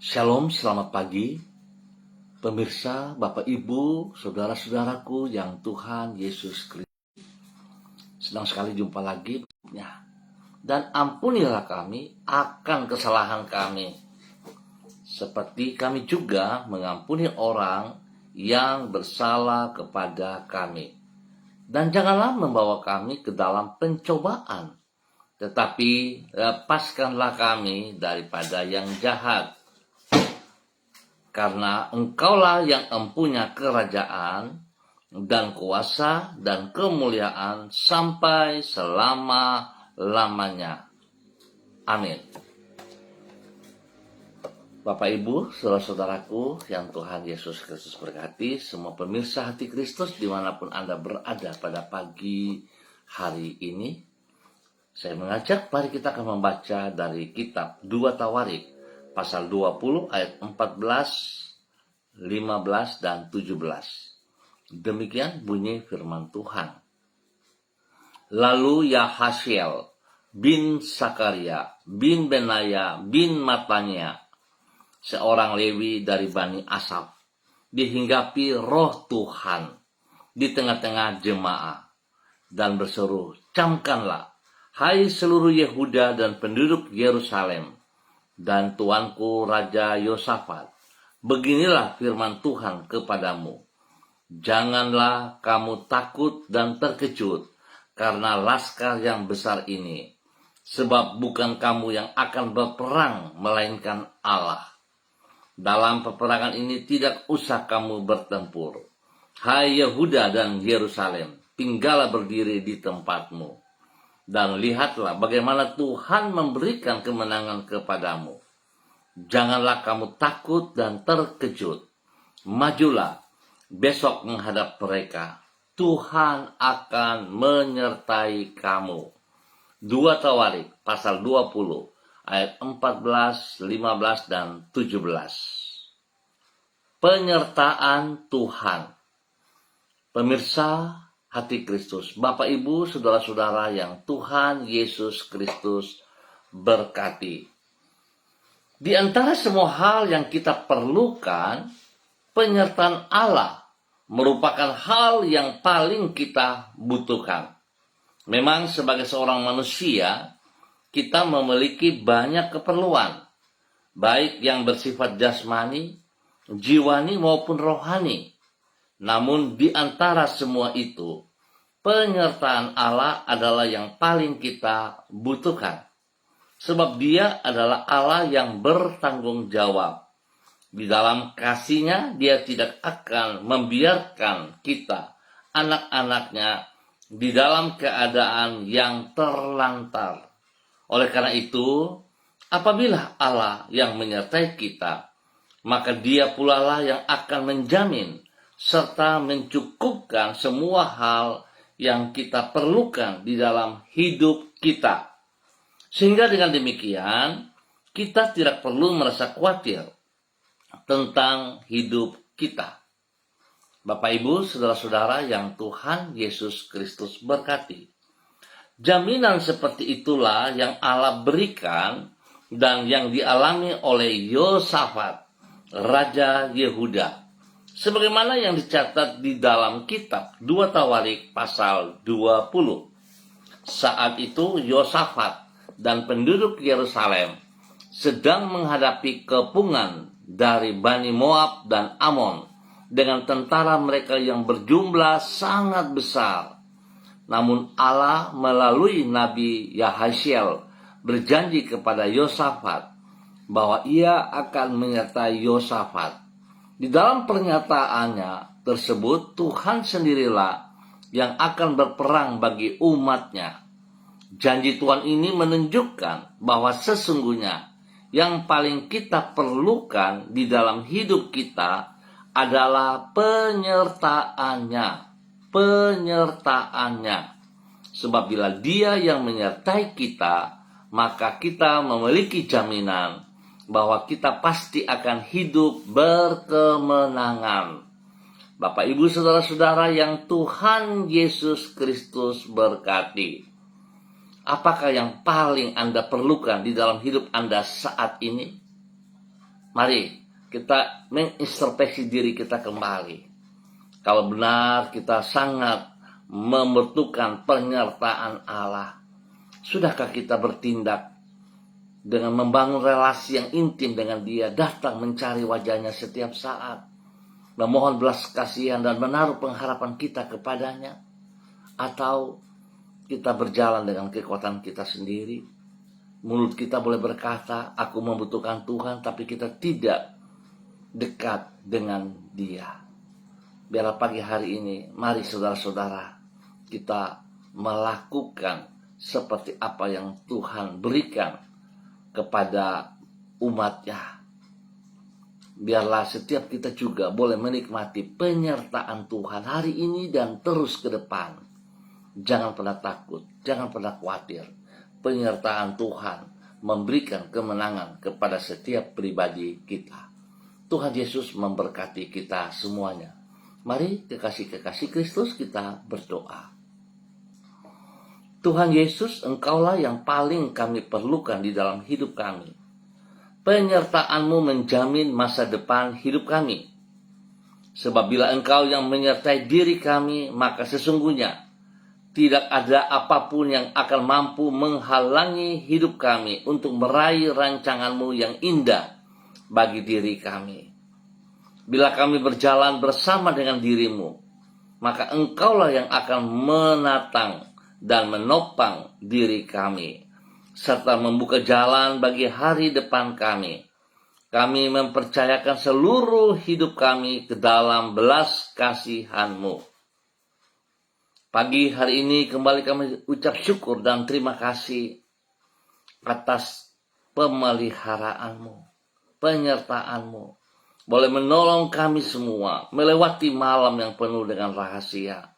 Shalom, selamat pagi, pemirsa, Bapak Ibu, saudara-saudaraku yang Tuhan Yesus Kristus. Senang sekali jumpa lagi. Dan ampunilah kami akan kesalahan kami, seperti kami juga mengampuni orang yang bersalah kepada kami. Dan janganlah membawa kami ke dalam pencobaan, tetapi lepaskanlah kami daripada yang jahat. Karena Engkaulah yang empunya kerajaan dan kuasa dan kemuliaan sampai selama-lamanya. Amin. Bapak Ibu, saudara-saudaraku yang Tuhan Yesus Kristus berkati, semua pemirsa hati Kristus dimanapun Anda berada pada pagi hari ini, saya mengajak mari kita akan membaca dari kitab 2 Tawarik pasal 20 ayat 14, 15, dan 17. Demikian bunyi firman Tuhan. Lalu Yahasiel bin Sakaria bin Benaya bin Matanya, seorang Lewi dari Bani Asaf, dihinggapi roh Tuhan di tengah-tengah jemaah dan berseru, "Camkanlah, hai seluruh Yehuda dan penduduk Yerusalem, dan tuanku Raja Yosafat, beginilah firman Tuhan kepadamu. Janganlah kamu takut dan terkejut karena laskar yang besar ini, sebab bukan kamu yang akan berperang, melainkan Allah. Dalam peperangan ini tidak usah kamu bertempur. Hai Yehuda dan Yerusalem, tinggallah berdiri di tempatmu. Dan lihatlah bagaimana Tuhan memberikan kemenangan kepadamu. Janganlah kamu takut dan terkejut. Majulah, besok menghadap mereka. Tuhan akan menyertai kamu." 2 Tawarik pasal 20 ayat 14, 15, dan 17. Penyertaan Tuhan. Pemirsa hati Kristus, Bapak Ibu, saudara-saudara yang Tuhan Yesus Kristus berkati. Di antara semua hal yang kita perlukan, penyertaan Allah merupakan hal yang paling kita butuhkan. Memang sebagai seorang manusia, kita memiliki banyak keperluan, baik yang bersifat jasmani, jiwani maupun rohani. Namun di antara semua itu, penyertaan Allah adalah yang paling kita butuhkan. Sebab Dia adalah Allah yang bertanggung jawab. Di dalam kasih-Nya, Dia tidak akan membiarkan kita, anak-anak-Nya, di dalam keadaan yang terlantar. Oleh karena itu, apabila Allah yang menyertai kita, maka Dia pula lah yang akan menjamin serta mencukupkan semua hal yang kita perlukan di dalam hidup kita. Sehingga dengan demikian, kita tidak perlu merasa khawatir tentang hidup kita. Bapak Ibu, saudara-saudara yang Tuhan Yesus Kristus berkati. Jaminan seperti itulah yang Allah berikan dan yang dialami oleh Yosafat, Raja Yehuda. Sebagaimana yang dicatat di dalam kitab 2 Tawarik pasal 20. Saat itu Yosafat dan penduduk Yerusalem sedang menghadapi kepungan dari Bani Moab dan Amon dengan tentara mereka yang berjumlah sangat besar. Namun Allah melalui Nabi Yahasiel berjanji kepada Yosafat bahwa Ia akan menyertai Yosafat. Di dalam pernyataannya tersebut, Tuhan sendirilah yang akan berperang bagi umat-Nya. Janji Tuhan ini menunjukkan bahwa sesungguhnya yang paling kita perlukan di dalam hidup kita adalah penyertaannya. Sebab bila Dia yang menyertai kita, maka kita memiliki jaminan bahwa kita pasti akan hidup berkemenangan. Bapak, Ibu, saudara-saudara yang Tuhan Yesus Kristus berkati. Apakah yang paling Anda perlukan di dalam hidup Anda saat ini? Mari kita mengintrospeksi diri kita kembali. Kalau benar kita sangat membutuhkan penyertaan Allah, sudahkah kita bertindak dengan membangun relasi yang intim dengan Dia, datang mencari wajahnya setiap saat, memohon belas kasihan dan menaruh pengharapan kita kepadanya? Atau kita berjalan dengan kekuatan kita sendiri? Mulut kita boleh berkata, aku membutuhkan Tuhan, tapi kita tidak dekat dengan Dia. Biarlah pagi hari ini, mari saudara-saudara, kita melakukan seperti apa yang Tuhan berikan kepada umatnya. Biarlah setiap kita juga boleh menikmati penyertaan Tuhan hari ini dan terus ke depan. Jangan pernah takut, jangan pernah khawatir. Penyertaan Tuhan memberikan kemenangan kepada setiap pribadi kita. Tuhan Yesus memberkati kita semuanya. Mari kekasih-kekasih Kristus kita berdoa. Tuhan Yesus, Engkaulah yang paling kami perlukan di dalam hidup kami. Penyertaan-Mu menjamin masa depan hidup kami. Sebab bila Engkau yang menyertai diri kami, maka sesungguhnya tidak ada apapun yang akan mampu menghalangi hidup kami untuk meraih rancangan-Mu yang indah bagi diri kami. Bila kami berjalan bersama dengan diri-Mu, maka Engkaulah yang akan menatang dan menopang diri kami, serta membuka jalan bagi hari depan kami. Kami mempercayakan seluruh hidup kami ke dalam belas kasihan-Mu. Pagi hari ini kembali kami ucap syukur dan terima kasih atas pemeliharaan-Mu, penyertaan-Mu. Boleh menolong kami semua melewati malam yang penuh dengan rahasia.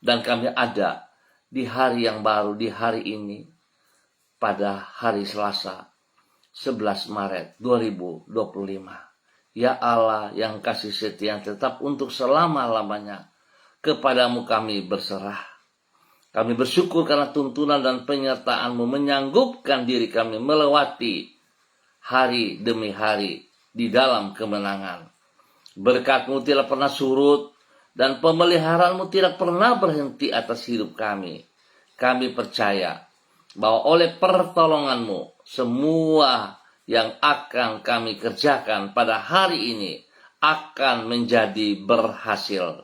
Dan kami ada di hari yang baru, di hari ini, pada hari Selasa 11 Maret 2025. Ya Allah yang kasih setia tetap untuk selama-lamanya, kepadamu kami berserah. Kami bersyukur karena tuntunan dan penyertaan-Mu menyanggupkan diri kami melewati hari demi hari di dalam kemenangan. Berkat-Mu tidak pernah surut dan pemeliharaan-Mu tidak pernah berhenti atas hidup kami. Kami percaya bahwa oleh pertolongan-Mu, semua yang akan kami kerjakan pada hari ini akan menjadi berhasil.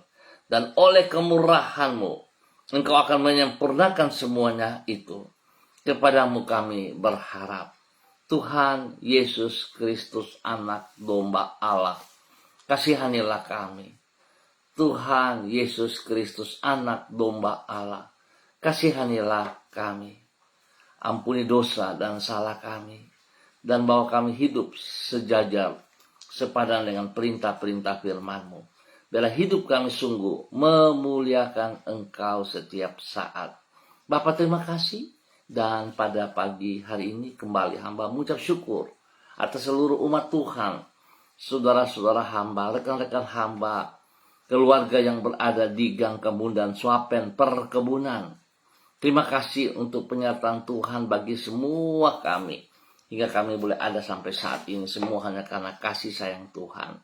Dan oleh kemurahan-Mu, Engkau akan menyempurnakan semuanya itu. Kepadamu kami berharap. Tuhan Yesus Kristus, Anak Domba Allah, kasihanilah kami. Tuhan Yesus Kristus, Anak Domba Allah, kasihanilah kami. Ampuni dosa dan salah kami, dan bawa kami hidup sejajar sepadan dengan perintah-perintah firman-Mu. Biarlah hidup kami sungguh memuliakan Engkau setiap saat. Bapa, terima kasih. Dan pada pagi hari ini kembali hamba mengucap syukur atas seluruh umat Tuhan, saudara-saudara hamba, rekan-rekan hamba, keluarga yang berada di Gang Kebun dan Swapen Perkebunan. Terima kasih untuk penyertaan Tuhan bagi semua kami. Hingga kami boleh ada sampai saat ini, semua hanya karena kasih sayang Tuhan.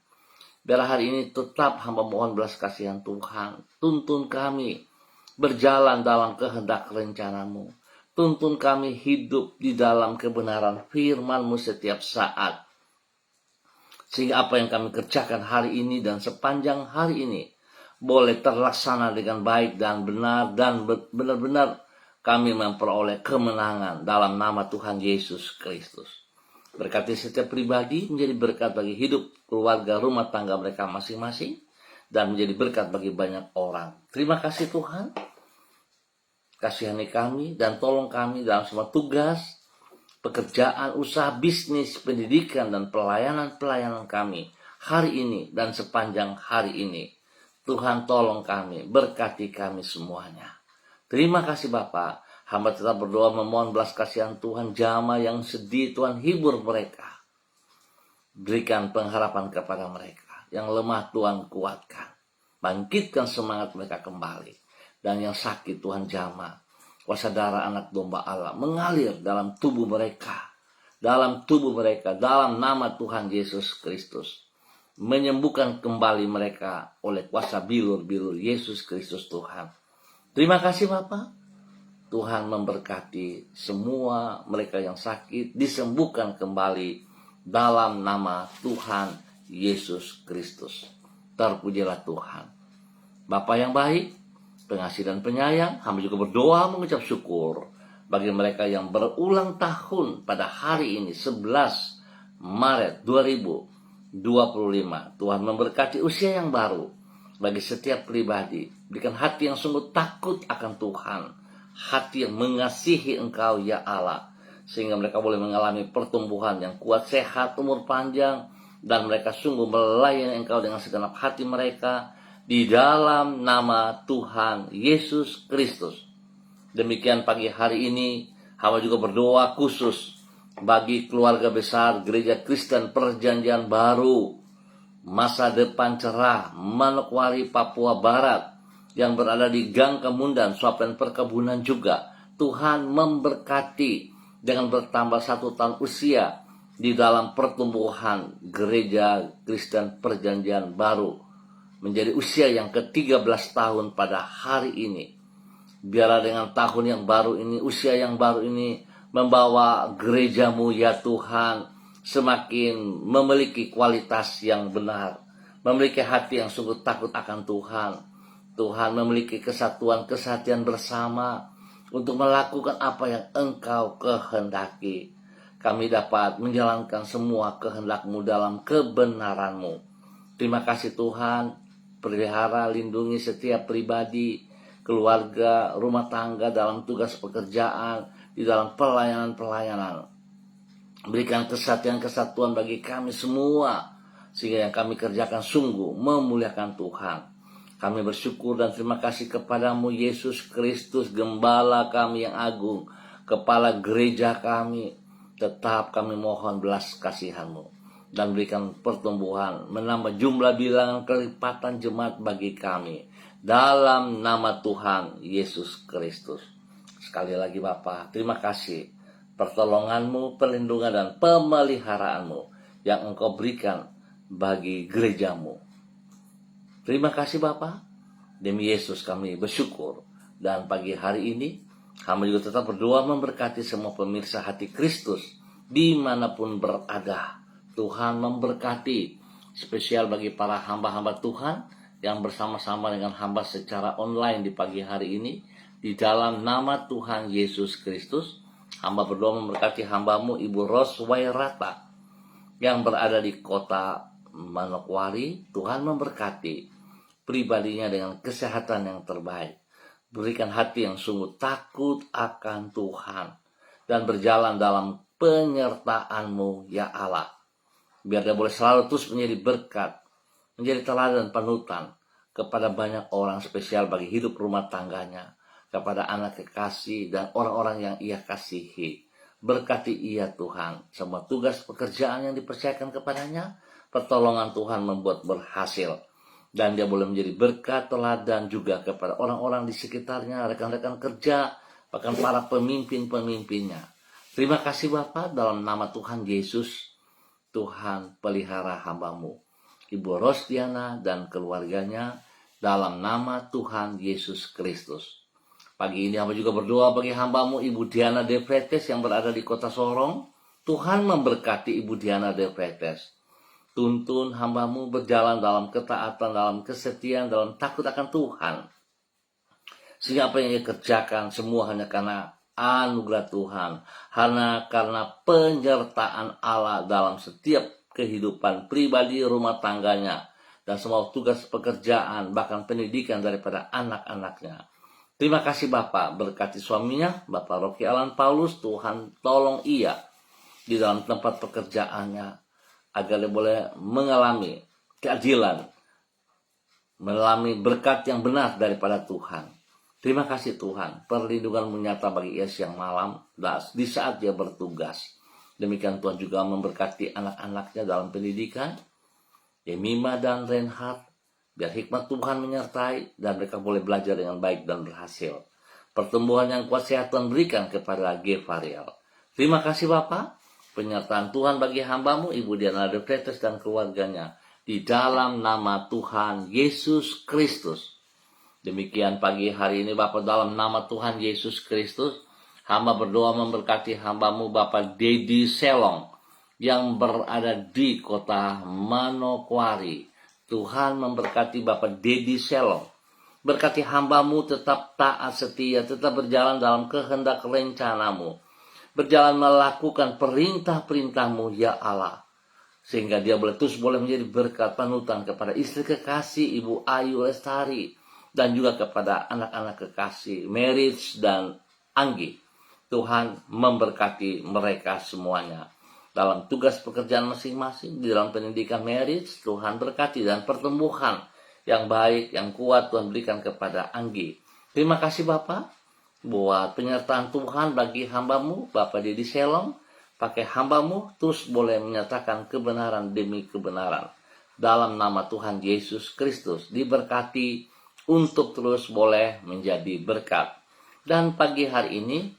Biarlah hari ini tetap hamba mohon belas kasihan Tuhan. Tuntun kami berjalan dalam kehendak rencana-Mu. Tuntun kami hidup di dalam kebenaran firman-Mu setiap saat. Sehingga apa yang kami kerjakan hari ini dan sepanjang hari ini boleh terlaksana dengan baik dan benar. Dan benar-benar kami memperoleh kemenangan dalam nama Tuhan Yesus Kristus. Berkati setiap pribadi menjadi berkat bagi hidup, keluarga, rumah tangga mereka masing-masing. Dan menjadi berkat bagi banyak orang. Terima kasih Tuhan. Kasihani kami dan tolong kami dalam semua tugas, pekerjaan, usaha, bisnis, pendidikan, dan pelayanan-pelayanan kami hari ini dan sepanjang hari ini. Tuhan tolong kami, berkati kami semuanya. Terima kasih Bapa. Hamba tetap berdoa memohon belas kasihan Tuhan, jamaah yang sedih Tuhan hibur mereka. Berikan pengharapan kepada mereka. Yang lemah Tuhan kuatkan. Bangkitkan semangat mereka kembali. Dan yang sakit Tuhan jamah. Kuasa darah Anak Domba Allah mengalir dalam tubuh mereka. dalam tubuh mereka, dalam nama Tuhan Yesus Kristus. Menyembuhkan kembali mereka oleh kuasa bilur-bilur Yesus Kristus Tuhan. Terima kasih Bapak. Tuhan memberkati semua mereka yang sakit, disembuhkan kembali dalam nama Tuhan Yesus Kristus. Terpujilah Tuhan. Bapa yang baik, pengasih dan penyayang, hamba juga berdoa mengucap syukur bagi mereka yang berulang tahun pada hari ini 11 Maret 2025. Tuhan memberkati usia yang baru bagi setiap pribadi. Berikan hati yang sungguh takut akan Tuhan, hati yang mengasihi Engkau ya Allah, sehingga mereka boleh mengalami pertumbuhan yang kuat, sehat, umur panjang, dan mereka sungguh melayani Engkau dengan segenap hati mereka di dalam nama Tuhan Yesus Kristus. Demikian pagi hari ini, hamba juga berdoa khusus bagi keluarga besar Gereja Kristen Perjanjian Baru, Masa Depan Cerah, Manokwari, Papua Barat, yang berada di Gang Kemundan, Suapen Perkebunan juga. Tuhan memberkati dengan bertambah 1 tahun usia di dalam pertumbuhan Gereja Kristen Perjanjian Baru, menjadi usia yang ke-13 tahun pada hari ini. Biarlah dengan tahun yang baru ini, usia yang baru ini, membawa gerejamu ya Tuhan semakin memiliki kualitas yang benar, memiliki hati yang sungguh takut akan Tuhan. Tuhan memiliki kesatuan bersama untuk melakukan apa yang Engkau kehendaki. Kami dapat menjalankan semua kehendak-Mu dalam kebenaran-Mu. Terima kasih Tuhan, pelihara, lindungi setiap pribadi, keluarga, rumah tangga dalam tugas pekerjaan, di dalam pelayanan-pelayanan. Berikan kesatuan bagi kami semua, sehingga yang kami kerjakan sungguh memuliakan Tuhan. Kami bersyukur dan terima kasih kepadamu Yesus Kristus, Gembala kami yang agung, Kepala gereja kami. Tetap kami mohon belas kasihan-Mu dan berikan pertumbuhan, menambah jumlah bilangan kelipatan jemaat bagi kami, dalam nama Tuhan Yesus Kristus. Sekali lagi Bapa, terima kasih pertolongan-Mu, perlindungan dan pemeliharaanmu yang Engkau berikan bagi gerejamu. Terima kasih Bapa, demi Yesus kami bersyukur. Dan pagi hari ini, kami juga tetap berdoa memberkati semua pemirsa Hati Kristus dimanapun berada. Tuhan memberkati, spesial bagi para hamba-hamba Tuhan yang bersama-sama dengan hamba secara online di pagi hari ini. Di dalam nama Tuhan Yesus Kristus, hamba berdoa memberkati hambamu Ibu Roswairata yang berada di kota Manokwari. Tuhan memberkati pribadinya dengan kesehatan yang terbaik. Berikan hati yang sungguh takut akan Tuhan dan berjalan dalam penyertaan-Mu ya Allah. Biar dia boleh selalu terus menjadi berkat, menjadi teladan panutan kepada banyak orang, spesial bagi hidup rumah tangganya, kepada anak kekasih dan orang-orang yang ia kasihi. Berkati ia Tuhan, semua tugas pekerjaan yang dipercayakan kepadanya, pertolongan Tuhan membuat berhasil. Dan dia boleh menjadi berkat teladan juga kepada orang-orang di sekitarnya, rekan-rekan kerja, bahkan para pemimpin-pemimpinnya. Terima kasih Bapa, dalam nama Tuhan Yesus, Tuhan pelihara hamba-Mu Ibu Rosdiana dan keluarganya, dalam nama Tuhan Yesus Kristus. Pagi ini hamba juga berdoa bagi hamba-Mu Ibu Diana De Vretes yang berada di kota Sorong. Tuhan memberkati Ibu Diana De Vretes. Tuntun hamba-Mu berjalan dalam ketaatan, dalam kesetiaan, dalam takut akan Tuhan. Sehingga apa yang ia kerjakan semua hanya karena anugerah Tuhan. Hanya karena penyertaan Allah dalam setiap kehidupan pribadi, rumah tangganya, dan semua tugas pekerjaan, bahkan pendidikan daripada anak-anaknya. Terima kasih Bapak, berkati suaminya, Bapak Rocky Alan Paulus. Tuhan tolong ia di dalam tempat pekerjaannya, agar dia boleh mengalami keadilan, mengalami berkat yang benar daripada Tuhan. Terima kasih Tuhan, perlindungan-Mu nyata bagi ia siang malam di saat dia bertugas. Demikian Tuhan juga memberkati anak-anaknya dalam pendidikan, Yemima dan Reinhard, biar hikmat Tuhan menyertai dan mereka boleh belajar dengan baik dan berhasil. Pertumbuhan yang kuat sehat Tuhan berikan kepada G. Varial. Terima kasih Bapak, penyertaan Tuhan bagi hambamu Ibu Diana De Freitas dan keluarganya di dalam nama Tuhan Yesus Kristus. Demikian pagi hari ini Bapak, dalam nama Tuhan Yesus Kristus, hamba berdoa memberkati hambamu Bapak Dedi Selong yang berada di kota Manokwari. Tuhan memberkati Bapak Dedi Selong. Berkati hambamu tetap taat setia, tetap berjalan dalam kehendak rencanamu, berjalan melakukan perintah-perintahmu ya Allah, sehingga dia boleh menjadi berkat panutan kepada istri kekasih Ibu Ayu Lestari, dan juga kepada anak-anak kekasih Merits dan Anggi. Tuhan memberkati mereka semuanya dalam tugas pekerjaan masing-masing. Di dalam pendidikan Merits, Tuhan berkati, dan pertumbuhan yang baik, yang kuat Tuhan berikan kepada Anggi. Terima kasih Bapak buat penyertaan Tuhan bagi hambamu Bapak Dedi Selong. Pakai hambamu terus boleh menyatakan kebenaran demi kebenaran dalam nama Tuhan Yesus Kristus. Diberkati untuk terus boleh menjadi berkat. Dan pagi hari ini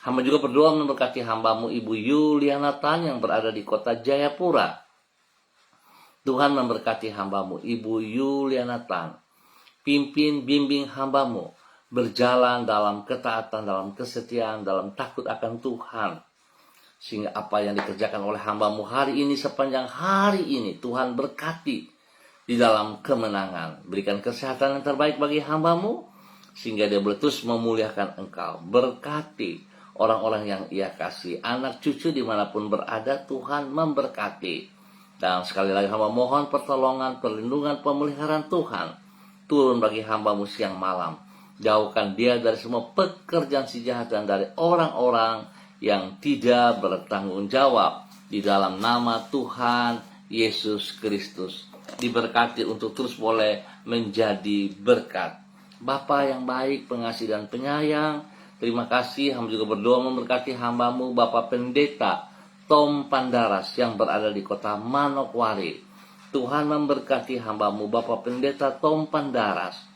hamba juga berdoa memberkati hambamu Ibu Yuliana Tan yang berada di kota Jayapura. Tuhan memberkati hambamu Ibu Yuliana Tan. Pimpin bimbing hambamu berjalan dalam ketaatan, dalam kesetiaan, dalam takut akan Tuhan, sehingga apa yang dikerjakan oleh hambamu hari ini, sepanjang hari ini, Tuhan berkati di dalam kemenangan. Berikan kesehatan yang terbaik bagi hambamu, sehingga dia boleh terus memuliakan Engkau. Berkati orang-orang yang Ia kasih, anak cucu dimanapun berada, Tuhan memberkati. Dan sekali lagi hamba mohon pertolongan, perlindungan, pemeliharaan Tuhan turun bagi hambamu siang malam. Jauhkan dia dari semua pekerjaan si jahat dan dari orang-orang yang tidak bertanggung jawab. Di dalam nama Tuhan Yesus Kristus. Diberkati untuk terus boleh menjadi berkat. Bapa yang baik, pengasih dan penyayang, terima kasih. Hamba juga berdoa memberkati hambamu Bapak Pendeta Tom Pandaras yang berada di kota Manokwari. Tuhan memberkati hambamu Bapak Pendeta Tom Pandaras.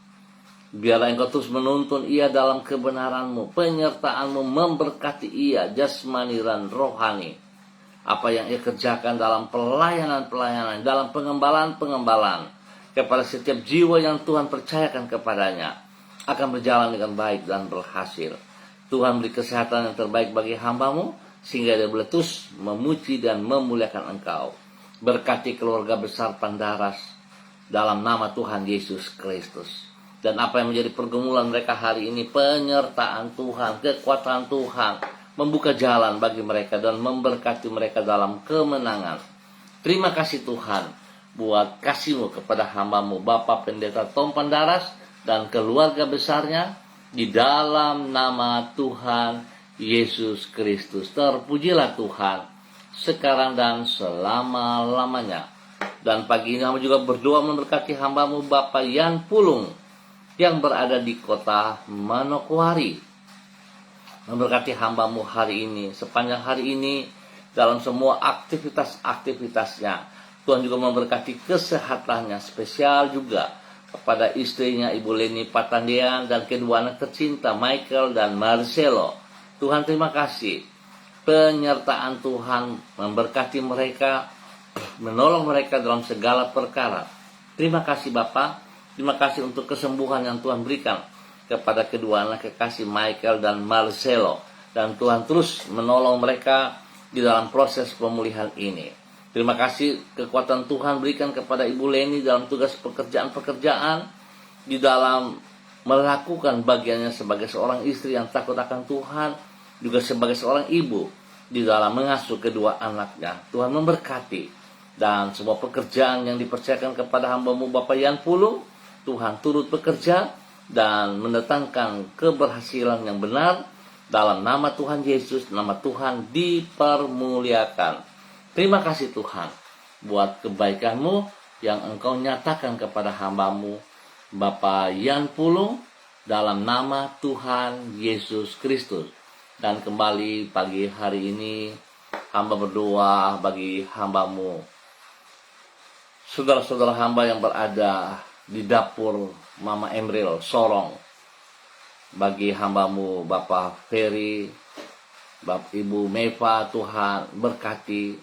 Biarlah Engkau terus menuntun ia dalam kebenaran-Mu, penyertaan-Mu memberkati ia jasmani dan rohani. Apa yang ia kerjakan dalam pelayanan-pelayanan, dalam pengembalaan-pengembalaan kepada setiap jiwa yang Tuhan percayakan kepadanya, akan berjalan dengan baik dan berhasil. Tuhan beri kesehatan yang terbaik bagi hambamu, sehingga dia boleh terus memuji dan memuliakan Engkau. Berkati keluarga besar Pandaras dalam nama Tuhan Yesus Kristus. Dan apa yang menjadi pergumulan mereka hari ini, penyertaan Tuhan, kekuatan Tuhan, membuka jalan bagi mereka dan memberkati mereka dalam kemenangan. Terima kasih Tuhan buat kasih-Mu kepada hambamu Bapak Pendeta Tom Pandaras dan keluarga besarnya, di dalam nama Tuhan Yesus Kristus. Terpujilah Tuhan sekarang dan selama-lamanya. Dan pagi ini hamba juga berdoa memberkati hambamu Bapak Yan Pulung yang berada di kota Manokwari. Memberkati hambamu hari ini, sepanjang hari ini, dalam semua aktivitas-aktivitasnya. Tuhan juga memberkati kesehatannya, spesial juga kepada istrinya Ibu Leni Patandian dan kedua anak tercinta Michael dan Marcelo. Tuhan terima kasih. Penyertaan Tuhan memberkati mereka, menolong mereka dalam segala perkara. Terima kasih Bapak. Terima kasih untuk kesembuhan yang Tuhan berikan kepada kedua anak kekasih Michael dan Marcelo. Dan Tuhan terus menolong mereka di dalam proses pemulihan ini. Terima kasih kekuatan Tuhan berikan kepada Ibu Leni dalam tugas pekerjaan-pekerjaan, di dalam melakukan bagiannya sebagai seorang istri yang takut akan Tuhan, juga sebagai seorang ibu di dalam mengasuh kedua anaknya. Tuhan memberkati. Dan semua pekerjaan yang dipercayakan kepada hambamu Bapak Yan Pulung, Tuhan turut bekerja dan mendatangkan keberhasilan yang benar. Dalam nama Tuhan Yesus, nama Tuhan dipermuliakan. Terima kasih Tuhan buat kebaikan-Mu yang Engkau nyatakan kepada hambamu Bapak Yan Pulung, dalam nama Tuhan Yesus Kristus. Dan kembali pagi hari ini hamba berdoa bagi hambamu, saudara-saudara hamba yang berada di dapur Mama Emril Sorong, bagi hambamu Bapak Ferry, Bapak Ibu Meva, Tuhan berkati,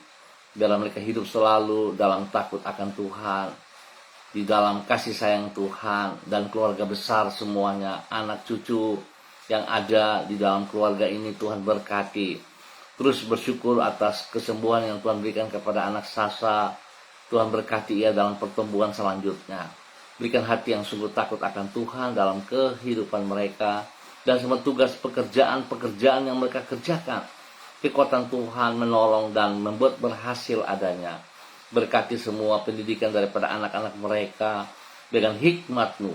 biarlah mereka hidup selalu dalam takut akan Tuhan, di dalam kasih sayang Tuhan, dan keluarga besar semuanya, anak cucu yang ada di dalam keluarga ini Tuhan berkati. Terus bersyukur atas kesembuhan yang Tuhan berikan kepada anak Sasa. Tuhan berkati ia dalam pertumbuhan selanjutnya. Berikan hati yang sungguh takut akan Tuhan dalam kehidupan mereka, dan semua tugas pekerjaan yang mereka kerjakan, kekuatan Tuhan menolong dan membuat berhasil adanya. Berkati semua pendidikan daripada anak-anak mereka dengan hikmat-Mu,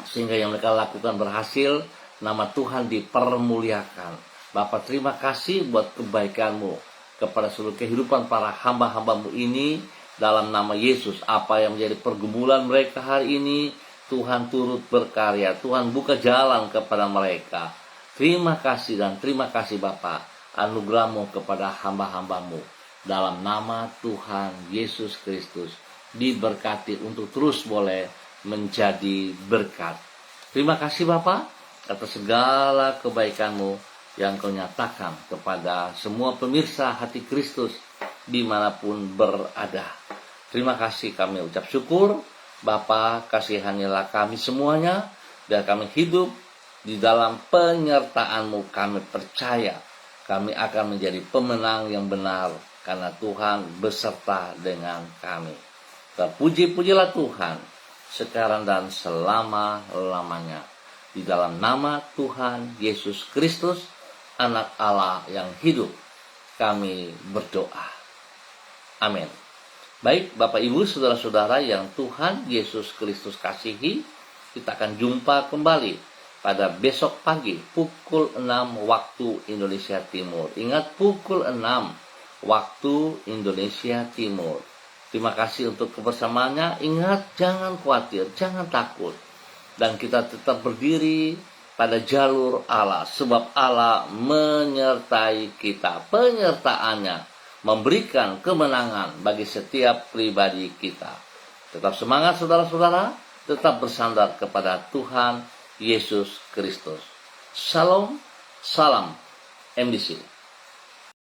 sehingga yang mereka lakukan berhasil, nama Tuhan dipermuliakan. Bapa, terima kasih buat kebaikan-Mu kepada seluruh kehidupan para hamba-hamba-Mu ini. Dalam nama Yesus, apa yang menjadi pergumulan mereka hari ini, Tuhan turut berkarya. Tuhan buka jalan kepada mereka. Terima kasih dan terima kasih Bapa, anugerah-Mu kepada hamba-hamba-Mu. Dalam nama Tuhan Yesus Kristus, diberkati untuk terus boleh menjadi berkat. Terima kasih Bapa atas segala kebaikan-Mu yang Kau nyatakan kepada semua pemirsa hati Kristus dimanapun berada. Terima kasih, kami ucap syukur. Bapa, kasihanilah kami semuanya, dan kami hidup di dalam penyertaan-Mu. Kami percaya kami akan menjadi pemenang yang benar, karena Tuhan beserta dengan kami. Terpuji-pujilah Tuhan sekarang dan selama-lamanya. Di dalam nama Tuhan Yesus Kristus, Anak Allah yang hidup, kami berdoa. Amin. Baik, Bapak Ibu, saudara-saudara yang Tuhan Yesus Kristus kasihi, kita akan jumpa kembali pada besok pagi pukul 6 waktu Indonesia Timur. Ingat, pukul 6 waktu Indonesia Timur. Terima kasih untuk kebersamaannya. Ingat, jangan khawatir, jangan takut. Dan kita tetap berdiri pada jalur Allah, sebab Allah menyertai kita. Penyertaannya memberikan kemenangan bagi setiap pribadi kita. Tetap semangat saudara-saudara, tetap bersandar kepada Tuhan Yesus Kristus. Shalom, salam MDC.